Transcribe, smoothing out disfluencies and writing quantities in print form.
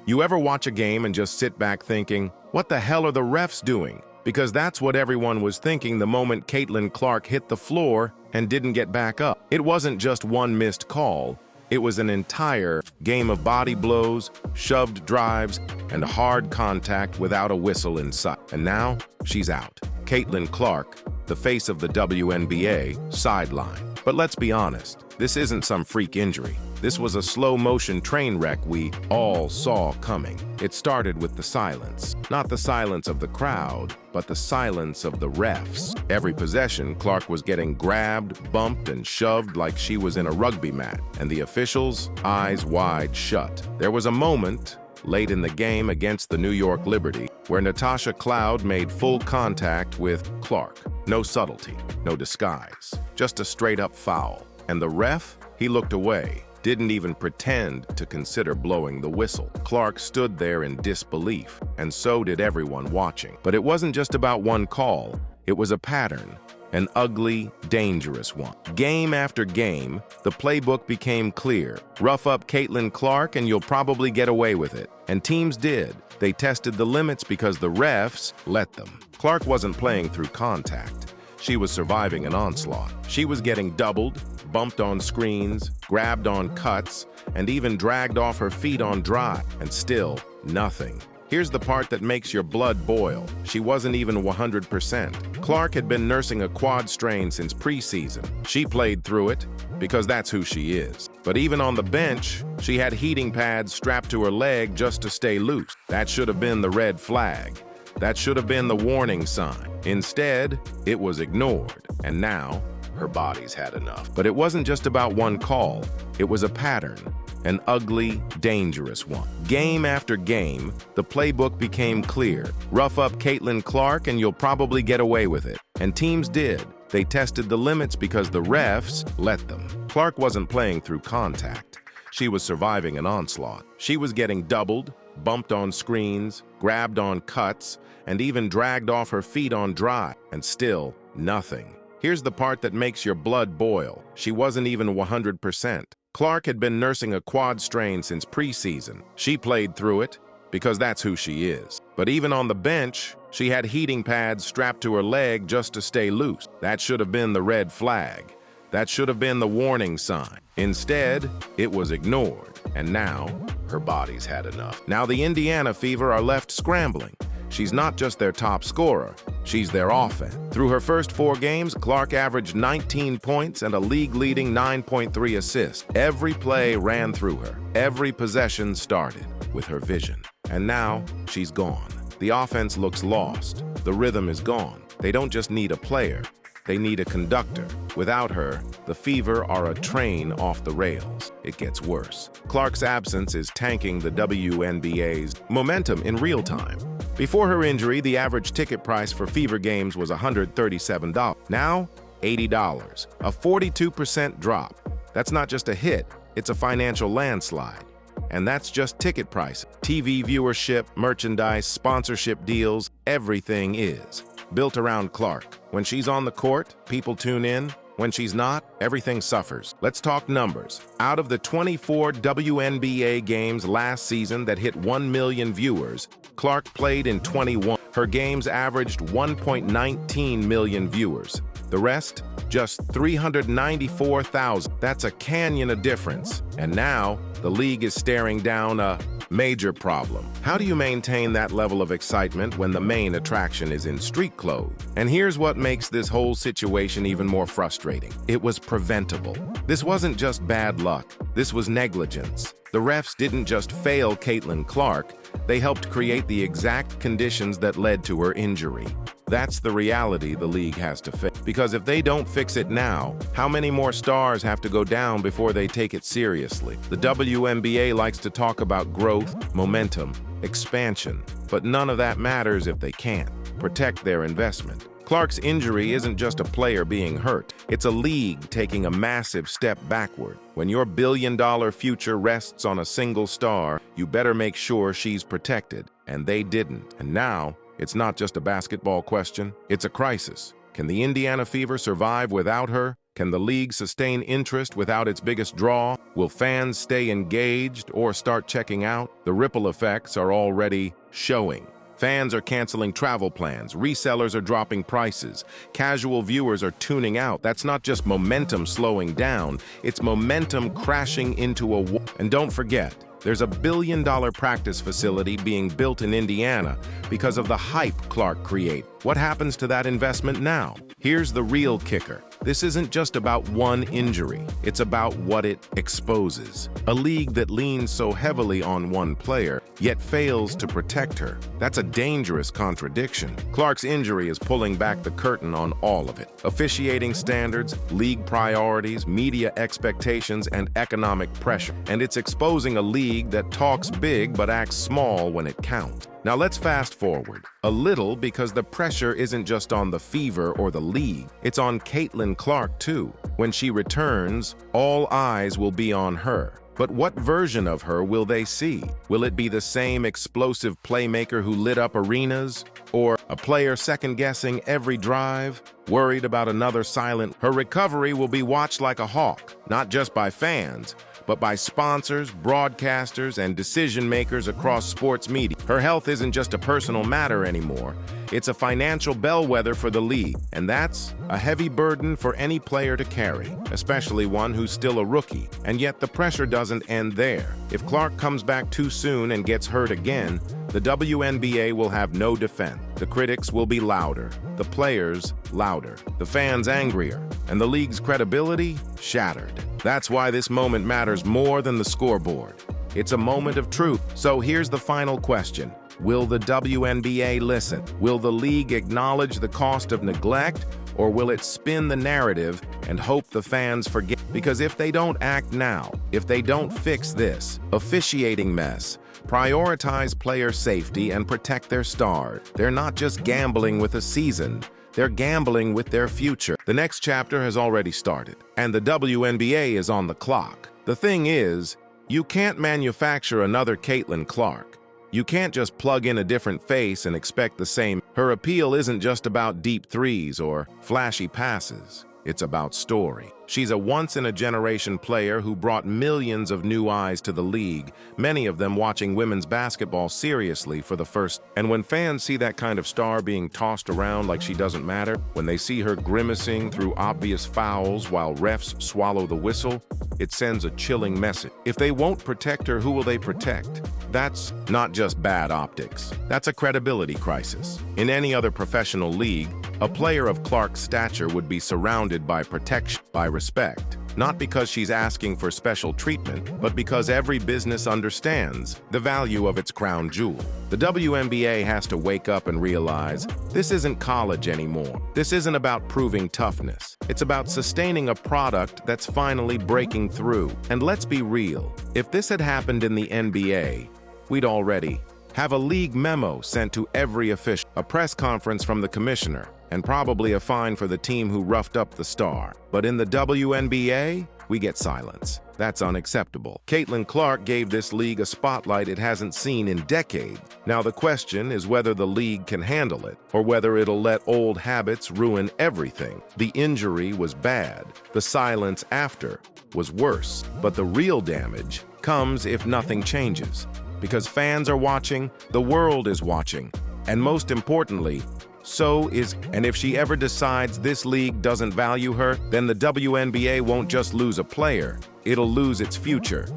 You ever watch a game and just sit back thinking, what the hell are the refs doing? Because that's what everyone was thinking the moment Caitlin Clark hit the floor and didn't get back up. It wasn't just one missed call. It was an entire game of body blows, shoved drives, and hard contact without a whistle in sight. And now, she's out. Caitlin Clark, the face of the WNBA, sidelined. But let's be honest, this isn't some freak injury. This was a slow-motion train wreck we all saw coming. It started with the silence. Not the silence of the crowd, but the silence of the refs. Every possession, Clark was getting grabbed, bumped, and shoved like she was in a rugby mat, and the officials, eyes wide shut. There was a moment, late in the game against the New York Liberty, where Natasha Cloud made full contact with Clark. No subtlety, no disguise, just a straight-up foul. And the ref, he looked away, didn't even pretend to consider blowing the whistle. Clark stood there in disbelief, and so did everyone watching. But it wasn't just about one call, it was a pattern, an ugly, dangerous one. Game after game, the playbook became clear. Rough up Caitlin Clark and you'll probably get away with it. And teams did. They tested the limits because the refs let them. Clark wasn't playing through contact. She was surviving an onslaught. She was getting doubled, bumped on screens, grabbed on cuts, and even dragged off her feet on drive, and still nothing. Here's the part that makes your blood boil. She wasn't even 100%. Clark had been nursing a quad strain since preseason. She played through it because that's who she is. But even on the bench, she had heating pads strapped to her leg just to stay loose. That should have been the red flag. That should have been the warning sign. Instead, it was ignored, and now her body's had enough. But it wasn't just about one call. It was a pattern, an ugly, dangerous one. Game after game, the playbook became clear. Rough up Caitlin Clark and you'll probably get away with it. And teams did. They tested the limits because the refs let them. Clark wasn't playing through contact. She was surviving an onslaught. She was getting doubled, bumped on screens, grabbed on cuts, and even dragged off her feet on drive, and still nothing. Here's the part that makes your blood boil. She wasn't even 100%. Clark had been nursing a quad strain since preseason. She played through it because that's who she is. But even on the bench, she had heating pads strapped to her leg just to stay loose. That should have been the red flag. That should have been the warning sign. Instead, it was ignored, and now her body's had enough. Now the Indiana Fever are left scrambling. She's not just their top scorer, she's their offense. Through her first 4 games, Clark averaged 19 points and a league-leading 9.3 assists. Every play ran through her. Every possession started with her vision. And now, she's gone. The offense looks lost. The rhythm is gone. They don't just need a player, they need a conductor. Without her, the Fever are a train off the rails. It gets worse. Clark's absence is tanking the WNBA's momentum in real time. Before her injury, the average ticket price for Fever games was $137. Now, $80, a 42% drop. That's not just a hit, it's a financial landslide. And that's just ticket price. TV viewership, merchandise, sponsorship deals, everything is built around Clark. When she's on the court, people tune in. When she's not, everything suffers. Let's talk numbers. Out of the 24 WNBA games last season that hit 1 million viewers, Clark played in 21. Her games averaged 1.19 million viewers. The rest, just 394,000. That's a canyon of difference. And now, the league is staring down a major problem. How do you maintain that level of excitement when the main attraction is in street clothes? And here's what makes this whole situation even more frustrating. It was preventable. This wasn't just bad luck. This was negligence. The refs didn't just fail Caitlin Clark, they helped create the exact conditions that led to her injury. That's the reality the league has to fix. Because if they don't fix it now, how many more stars have to go down before they take it seriously? The WNBA likes to talk about growth, momentum, expansion, but none of that matters if they can't protect their investment. Clark's injury isn't just a player being hurt, it's a league taking a massive step backward. When your billion-dollar future rests on a single star, you better make sure she's protected, and they didn't. And now, it's not just a basketball question, it's a crisis. Can the Indiana Fever survive without her? Can the league sustain interest without its biggest draw? Will fans stay engaged or start checking out? The ripple effects are already showing. Fans are canceling travel plans, resellers are dropping prices, casual viewers are tuning out. That's not just momentum slowing down, it's momentum crashing into a wall. And don't forget, there's a billion-dollar practice facility being built in Indiana because of the hype Clark created. What happens to that investment now? Here's the real kicker. This isn't just about one injury. It's about what it exposes. A league that leans so heavily on one player, yet fails to protect her. That's a dangerous contradiction. Clark's injury is pulling back the curtain on all of it. Officiating standards, league priorities, media expectations, and economic pressure. And it's exposing a league that talks big but acts small when it counts. Now let's fast forward a little, because the pressure isn't just on the Fever or the league. It's on Caitlin Clark too. When she returns, all eyes will be on her. But what version of her will they see? Will it be the same explosive playmaker who lit up arenas? Or a player second-guessing every drive, worried about another silent? Her recovery will be watched like a hawk, not just by fans, but by sponsors, broadcasters, and decision-makers across sports media. Her health isn't just a personal matter anymore. It's a financial bellwether for the league, and that's a heavy burden for any player to carry, especially one who's still a rookie. And yet the pressure doesn't end there. If Clark comes back too soon and gets hurt again, the WNBA will have no defense. The critics will be louder, the players louder, the fans angrier, and the league's credibility shattered. That's why this moment matters more than the scoreboard. It's a moment of truth. So here's the final question. Will the WNBA listen? Will the league acknowledge the cost of neglect, or will it spin the narrative and hope the fans forget? Because if they don't act now, if they don't fix this officiating mess, prioritize player safety, and protect their stars, they're not just gambling with a season, they're gambling with their future. The next chapter has already started, and the WNBA is on the clock. The thing is, you can't manufacture another Caitlin Clark. You can't just plug in a different face and expect the same. Her appeal isn't just about deep threes or flashy passes. It's about story. She's a once-in-a-generation player who brought millions of new eyes to the league, many of them watching women's basketball seriously for the first. And when fans see that kind of star being tossed around like she doesn't matter, when they see her grimacing through obvious fouls while refs swallow the whistle, it sends a chilling message. If they won't protect her, who will they protect? That's not just bad optics. That's a credibility crisis. In any other professional league, a player of Clark's stature would be surrounded by protection, by respect. Not because she's asking for special treatment, but because every business understands the value of its crown jewel. The WNBA has to wake up and realize this isn't college anymore. This isn't about proving toughness. It's about sustaining a product that's finally breaking through. And let's be real, if this had happened in the NBA, we'd already have a league memo sent to every official, a press conference from the commissioner, and probably a fine for the team who roughed up the star. But in the WNBA, we get silence. That's unacceptable. Caitlin Clark gave this league a spotlight it hasn't seen in decades. Now the question is whether the league can handle it, or whether it'll let old habits ruin everything. The injury was bad. The silence after was worse. But the real damage comes if nothing changes. Because fans are watching, the world is watching, and most importantly, and if she ever decides this league doesn't value her, then the WNBA won't just lose a player, it'll lose its future.